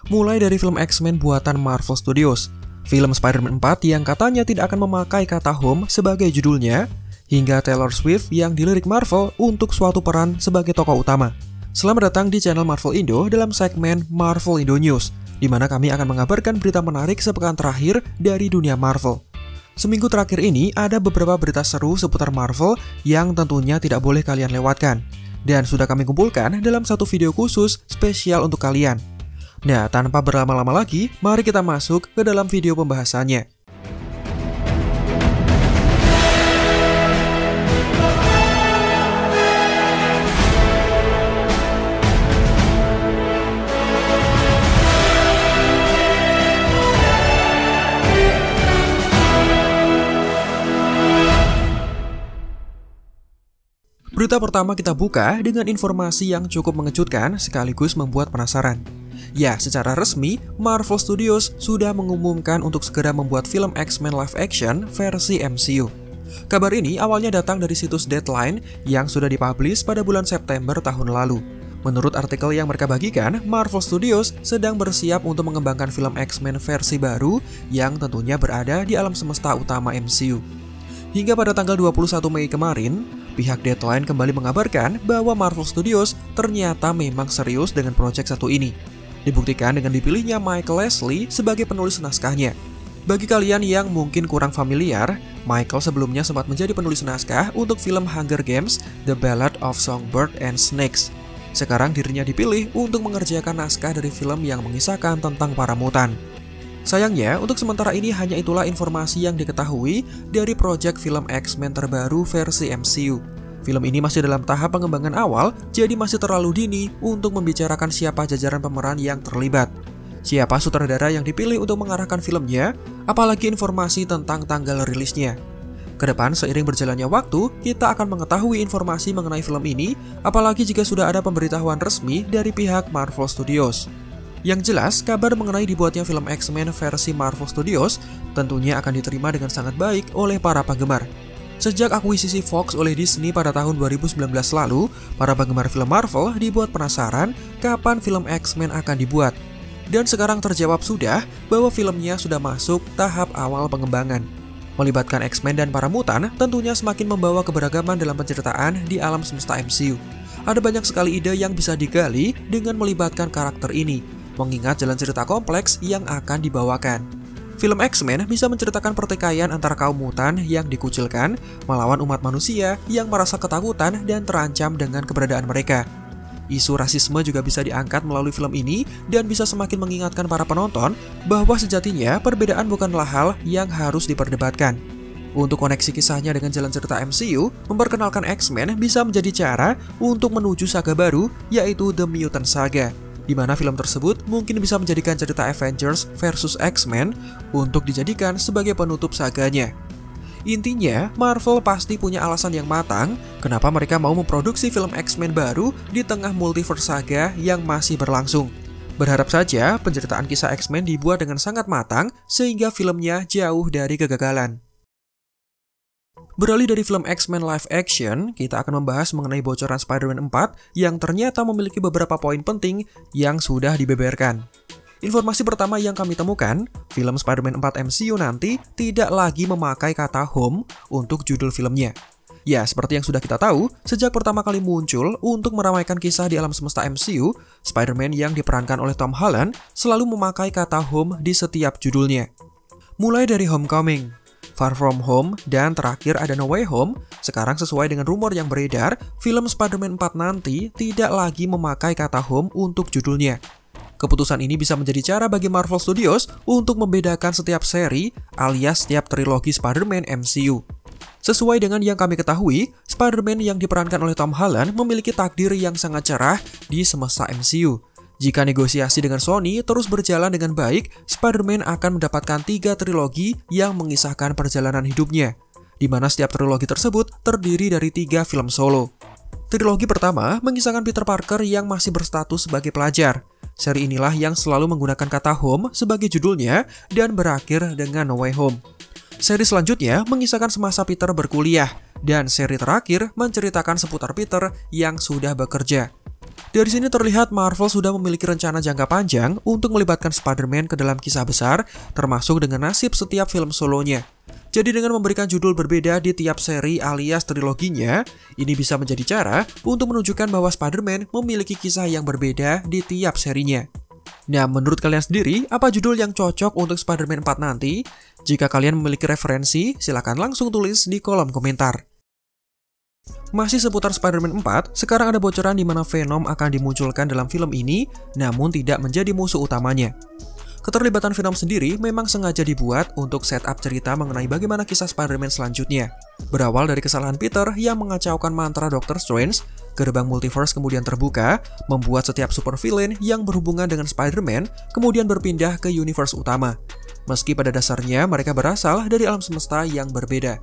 Mulai dari film X-Men buatan Marvel Studios, film Spider-Man 4 yang katanya tidak akan memakai kata home sebagai judulnya, hingga Taylor Swift yang dilirik Marvel untuk suatu peran sebagai tokoh utama. Selamat datang di channel Marvel Indo dalam segmen Marvel Indo News, di mana kami akan mengabarkan berita menarik sepekan terakhir dari dunia Marvel. Seminggu terakhir ini ada beberapa berita seru seputar Marvel yang tentunya tidak boleh kalian lewatkan, dan sudah kami kumpulkan dalam satu video khusus spesial untuk kalian. Nah, tanpa berlama-lama lagi, mari kita masuk ke dalam video pembahasannya. Berita pertama kita buka dengan informasi yang cukup mengejutkan sekaligus membuat penasaran. Ya, secara resmi, Marvel Studios sudah mengumumkan untuk segera membuat film X-Men live action versi MCU. Kabar ini awalnya datang dari situs Deadline yang sudah dipublish pada bulan September tahun lalu. Menurut artikel yang mereka bagikan, Marvel Studios sedang bersiap untuk mengembangkan film X-Men versi baru yang tentunya berada di alam semesta utama MCU. Hingga pada tanggal 21 Mei kemarin, pihak Deadline kembali mengabarkan bahwa Marvel Studios ternyata memang serius dengan proyek satu ini. Dibuktikan dengan dipilihnya Michael Leslie sebagai penulis naskahnya. Bagi kalian yang mungkin kurang familiar, Michael sebelumnya sempat menjadi penulis naskah untuk film Hunger Games: The Ballad of Songbird and Snakes. Sekarang dirinya dipilih untuk mengerjakan naskah dari film yang mengisahkan tentang para mutan. Sayangnya, untuk sementara ini hanya itulah informasi yang diketahui dari proyek film X-Men terbaru versi MCU. Film ini masih dalam tahap pengembangan awal, jadi masih terlalu dini untuk membicarakan siapa jajaran pemeran yang terlibat. Siapa sutradara yang dipilih untuk mengarahkan filmnya, apalagi informasi tentang tanggal rilisnya. Kedepan, seiring berjalannya waktu, kita akan mengetahui informasi mengenai film ini, apalagi jika sudah ada pemberitahuan resmi dari pihak Marvel Studios. Yang jelas, kabar mengenai dibuatnya film X-Men versi Marvel Studios tentunya akan diterima dengan sangat baik oleh para penggemar. Sejak akuisisi Fox oleh Disney pada tahun 2019 lalu, para penggemar film Marvel dibuat penasaran kapan film X-Men akan dibuat. Dan sekarang terjawab sudah bahwa filmnya sudah masuk tahap awal pengembangan. Melibatkan X-Men dan para mutan tentunya semakin membawa keberagaman dalam penceritaan di alam semesta MCU. Ada banyak sekali ide yang bisa digali dengan melibatkan karakter ini, mengingat jalan cerita kompleks yang akan dibawakan. Film X-Men bisa menceritakan pertikaian antara kaum mutan yang dikucilkan melawan umat manusia yang merasa ketakutan dan terancam dengan keberadaan mereka. Isu rasisme juga bisa diangkat melalui film ini dan bisa semakin mengingatkan para penonton bahwa sejatinya perbedaan bukanlah hal yang harus diperdebatkan. Untuk koneksi kisahnya dengan jalan cerita MCU, memperkenalkan X-Men bisa menjadi cara untuk menuju saga baru, yaitu The Mutant Saga, di mana film tersebut mungkin bisa menjadikan cerita Avengers versus X-Men untuk dijadikan sebagai penutup saganya. Intinya, Marvel pasti punya alasan yang matang kenapa mereka mau memproduksi film X-Men baru di tengah multiverse saga yang masih berlangsung. Berharap saja penceritaan kisah X-Men dibuat dengan sangat matang sehingga filmnya jauh dari kegagalan. Beralih dari film X-Men live action, kita akan membahas mengenai bocoran Spider-Man 4 yang ternyata memiliki beberapa poin penting yang sudah dibeberkan. Informasi pertama yang kami temukan, film Spider-Man 4 MCU nanti tidak lagi memakai kata home untuk judul filmnya. Ya, seperti yang sudah kita tahu, sejak pertama kali muncul untuk meramaikan kisah di alam semesta MCU, Spider-Man yang diperankan oleh Tom Holland selalu memakai kata home di setiap judulnya. Mulai dari Homecoming, Far From Home, dan terakhir ada No Way Home, sekarang sesuai dengan rumor yang beredar, film Spider-Man 4 nanti tidak lagi memakai kata home untuk judulnya. Keputusan ini bisa menjadi cara bagi Marvel Studios untuk membedakan setiap seri alias setiap trilogi Spider-Man MCU. Sesuai dengan yang kami ketahui, Spider-Man yang diperankan oleh Tom Holland memiliki takdir yang sangat cerah di semesta MCU. Jika negosiasi dengan Sony terus berjalan dengan baik, Spider-Man akan mendapatkan 3 trilogi yang mengisahkan perjalanan hidupnya, di mana setiap trilogi tersebut terdiri dari 3 film solo. Trilogi pertama mengisahkan Peter Parker yang masih berstatus sebagai pelajar. Seri inilah yang selalu menggunakan kata home sebagai judulnya dan berakhir dengan No Way Home. Seri selanjutnya mengisahkan semasa Peter berkuliah, dan seri terakhir menceritakan seputar Peter yang sudah bekerja. Dari sini terlihat Marvel sudah memiliki rencana jangka panjang untuk melibatkan Spider-Man ke dalam kisah besar, termasuk dengan nasib setiap film solonya. Jadi dengan memberikan judul berbeda di tiap seri alias triloginya, ini bisa menjadi cara untuk menunjukkan bahwa Spider-Man memiliki kisah yang berbeda di tiap serinya. Nah, menurut kalian sendiri, apa judul yang cocok untuk Spider-Man 4 nanti? Jika kalian memiliki referensi, silahkan langsung tulis di kolom komentar. Masih seputar Spider-Man 4, sekarang ada bocoran di mana Venom akan dimunculkan dalam film ini, namun tidak menjadi musuh utamanya. Keterlibatan Venom sendiri memang sengaja dibuat untuk setup cerita mengenai bagaimana kisah Spider-Man selanjutnya. Berawal dari kesalahan Peter yang mengacaukan mantra Doctor Strange, gerbang multiverse kemudian terbuka, membuat setiap supervillain yang berhubungan dengan Spider-Man kemudian berpindah ke universe utama. Meski pada dasarnya mereka berasal dari alam semesta yang berbeda.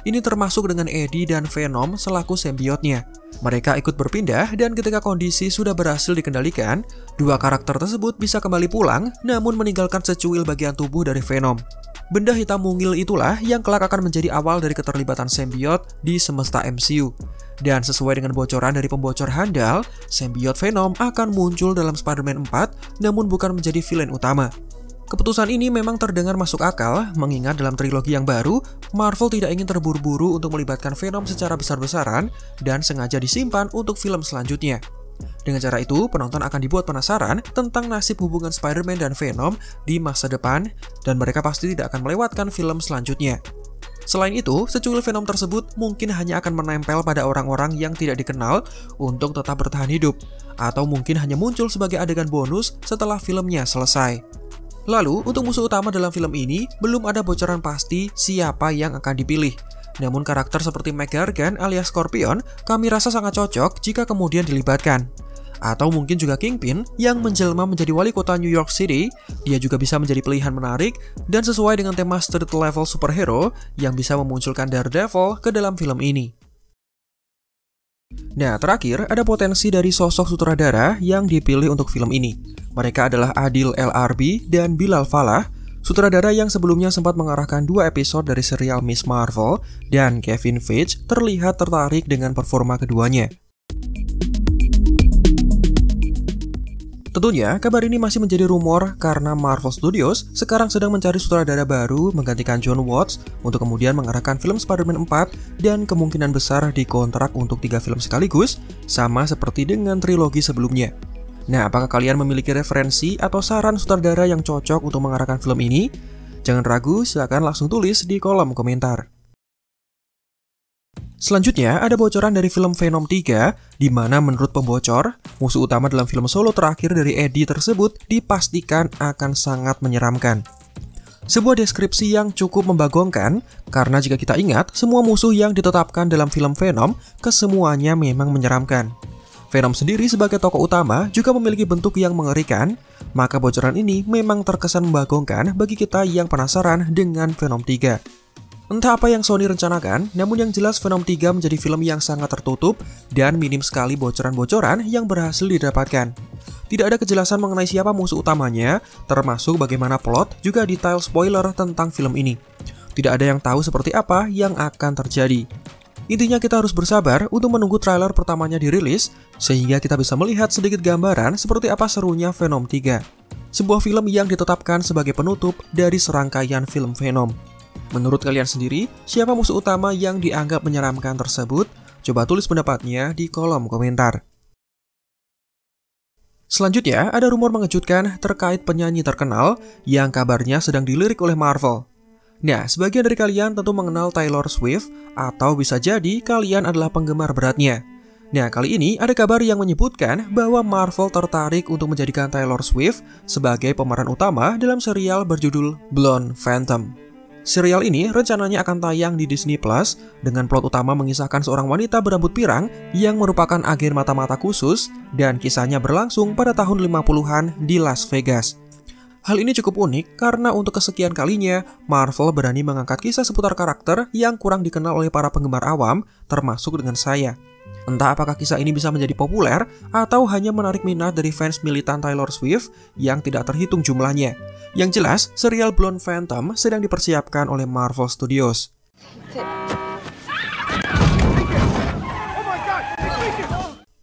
Ini termasuk dengan Eddie dan Venom selaku sembiotnya. Mereka ikut berpindah dan ketika kondisi sudah berhasil dikendalikan, dua karakter tersebut bisa kembali pulang namun meninggalkan secuil bagian tubuh dari Venom. Benda hitam mungil itulah yang kelak akan menjadi awal dari keterlibatan sembiot di semesta MCU. Dan sesuai dengan bocoran dari pembocor handal, sembiot Venom akan muncul dalam Spider-Man 4 namun bukan menjadi villain utama. Keputusan ini memang terdengar masuk akal, mengingat dalam trilogi yang baru, Marvel tidak ingin terburu-buru untuk melibatkan Venom secara besar-besaran dan sengaja disimpan untuk film selanjutnya. Dengan cara itu, penonton akan dibuat penasaran tentang nasib hubungan Spider-Man dan Venom di masa depan, dan mereka pasti tidak akan melewatkan film selanjutnya. Selain itu, secuil Venom tersebut mungkin hanya akan menempel pada orang-orang yang tidak dikenal untuk tetap bertahan hidup, atau mungkin hanya muncul sebagai adegan bonus setelah filmnya selesai. Lalu, untuk musuh utama dalam film ini, belum ada bocoran pasti siapa yang akan dipilih. Namun karakter seperti Mac Gargan alias Scorpion, kami rasa sangat cocok jika kemudian dilibatkan. Atau mungkin juga Kingpin yang menjelma menjadi wali kota New York City, dia juga bisa menjadi pilihan menarik dan sesuai dengan tema street level superhero yang bisa memunculkan Daredevil ke dalam film ini. Nah, terakhir ada potensi dari sosok sutradara yang dipilih untuk film ini. Mereka adalah Adil El-Arbi dan Bilal Fallah, sutradara yang sebelumnya sempat mengarahkan 2 episode dari serial Miss Marvel, dan Kevin Feige terlihat tertarik dengan performa keduanya. Tentunya, kabar ini masih menjadi rumor karena Marvel Studios sekarang sedang mencari sutradara baru menggantikan Jon Watts untuk kemudian mengarahkan film Spider-Man 4 dan kemungkinan besar dikontrak untuk 3 film sekaligus, sama seperti dengan trilogi sebelumnya. Nah, apakah kalian memiliki referensi atau saran sutradara yang cocok untuk mengarahkan film ini? Jangan ragu, silakan langsung tulis di kolom komentar. Selanjutnya, ada bocoran dari film Venom 3, di mana menurut pembocor, musuh utama dalam film solo terakhir dari Eddie tersebut dipastikan akan sangat menyeramkan. Sebuah deskripsi yang cukup membagongkan, karena jika kita ingat, semua musuh yang ditetapkan dalam film Venom, kesemuanya memang menyeramkan. Venom sendiri sebagai tokoh utama juga memiliki bentuk yang mengerikan, maka bocoran ini memang terkesan membagongkan bagi kita yang penasaran dengan Venom 3. Entah apa yang Sony rencanakan, namun yang jelas Venom 3 menjadi film yang sangat tertutup dan minim sekali bocoran-bocoran yang berhasil didapatkan. Tidak ada kejelasan mengenai siapa musuh utamanya, termasuk bagaimana plot juga detail spoiler tentang film ini. Tidak ada yang tahu seperti apa yang akan terjadi. Intinya kita harus bersabar untuk menunggu trailer pertamanya dirilis, sehingga kita bisa melihat sedikit gambaran seperti apa serunya Venom 3. Sebuah film yang ditetapkan sebagai penutup dari serangkaian film Venom. Menurut kalian sendiri, siapa musuh utama yang dianggap menyeramkan tersebut? Coba tulis pendapatnya di kolom komentar. Selanjutnya, ada rumor mengejutkan terkait penyanyi terkenal yang kabarnya sedang dilirik oleh Marvel. Nah, sebagian dari kalian tentu mengenal Taylor Swift, atau bisa jadi kalian adalah penggemar beratnya. Nah, kali ini ada kabar yang menyebutkan bahwa Marvel tertarik untuk menjadikan Taylor Swift sebagai pemeran utama dalam serial berjudul Blonde Phantom. Serial ini rencananya akan tayang di Disney Plus dengan plot utama mengisahkan seorang wanita berambut pirang yang merupakan agen mata-mata khusus dan kisahnya berlangsung pada tahun 50-an di Las Vegas. Hal ini cukup unik karena untuk kesekian kalinya Marvel berani mengangkat kisah seputar karakter yang kurang dikenal oleh para penggemar awam, termasuk dengan saya. Entah apakah kisah ini bisa menjadi populer atau hanya menarik minat dari fans militan Taylor Swift yang tidak terhitung jumlahnya. Yang jelas, serial Blonde Phantom sedang dipersiapkan oleh Marvel Studios.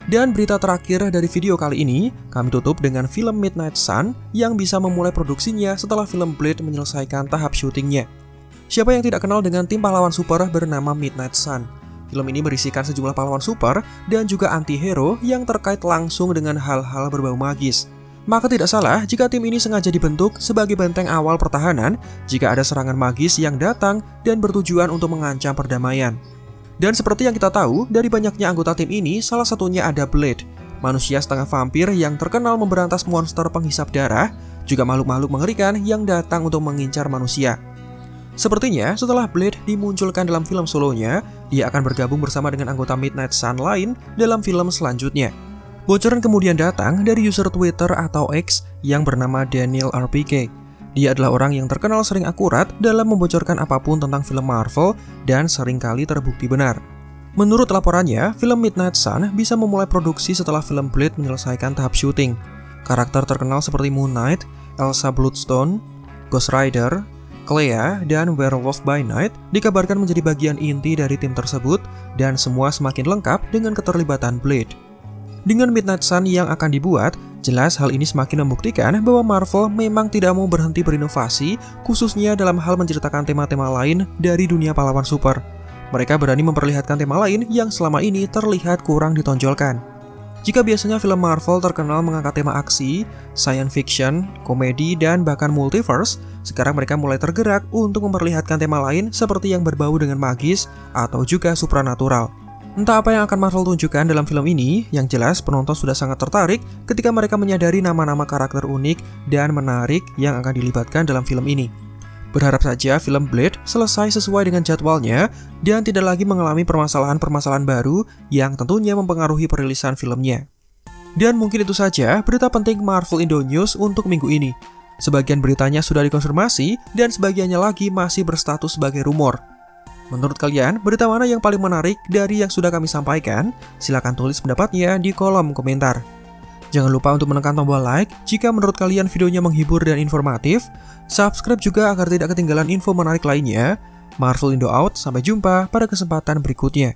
Dan berita terakhir dari video kali ini, kami tutup dengan film Midnight Sun yang bisa memulai produksinya setelah film Blade menyelesaikan tahap syutingnya. Siapa yang tidak kenal dengan tim pahlawan super bernama Midnight Sun? Film ini berisikan sejumlah pahlawan super dan juga anti-hero yang terkait langsung dengan hal-hal berbau magis. Maka tidak salah jika tim ini sengaja dibentuk sebagai benteng awal pertahanan jika ada serangan magis yang datang dan bertujuan untuk mengancam perdamaian. Dan seperti yang kita tahu, dari banyaknya anggota tim ini, salah satunya ada Blade, manusia setengah vampir yang terkenal memberantas monster penghisap darah, juga makhluk-makhluk mengerikan yang datang untuk mengincar manusia. Sepertinya, setelah Blade dimunculkan dalam film solonya, dia akan bergabung bersama dengan anggota Midnight Sun lain dalam film selanjutnya. Bocoran kemudian datang dari user Twitter atau X yang bernama Daniel RPK. Dia adalah orang yang terkenal sering akurat dalam membocorkan apapun tentang film Marvel dan seringkali terbukti benar. Menurut laporannya, film Midnight Sun bisa memulai produksi setelah film Blade menyelesaikan tahap syuting. Karakter terkenal seperti Moon Knight, Elsa Bloodstone, Ghost Rider, Clea, dan Werewolf by Night dikabarkan menjadi bagian inti dari tim tersebut dan semua semakin lengkap dengan keterlibatan Blade. Dengan Midnight Sun yang akan dibuat, jelas hal ini semakin membuktikan bahwa Marvel memang tidak mau berhenti berinovasi, khususnya dalam hal menceritakan tema-tema lain dari dunia pahlawan super. Mereka berani memperlihatkan tema lain yang selama ini terlihat kurang ditonjolkan. Jika biasanya film Marvel terkenal mengangkat tema aksi, science fiction, komedi, dan bahkan multiverse, sekarang mereka mulai tergerak untuk memperlihatkan tema lain seperti yang berbau dengan magis atau juga supranatural. Entah apa yang akan Marvel tunjukkan dalam film ini, yang jelas penonton sudah sangat tertarik ketika mereka menyadari nama-nama karakter unik dan menarik yang akan dilibatkan dalam film ini. Berharap saja film Blade selesai sesuai dengan jadwalnya dan tidak lagi mengalami permasalahan-permasalahan baru yang tentunya mempengaruhi perilisan filmnya. Dan mungkin itu saja berita penting Marvel Indo News untuk minggu ini. Sebagian beritanya sudah dikonfirmasi dan sebagiannya lagi masih berstatus sebagai rumor. Menurut kalian, berita mana yang paling menarik dari yang sudah kami sampaikan? Silahkan tulis pendapatnya di kolom komentar. Jangan lupa untuk menekan tombol like jika menurut kalian videonya menghibur dan informatif. Subscribe juga agar tidak ketinggalan info menarik lainnya. Marvel Indo out, sampai jumpa pada kesempatan berikutnya.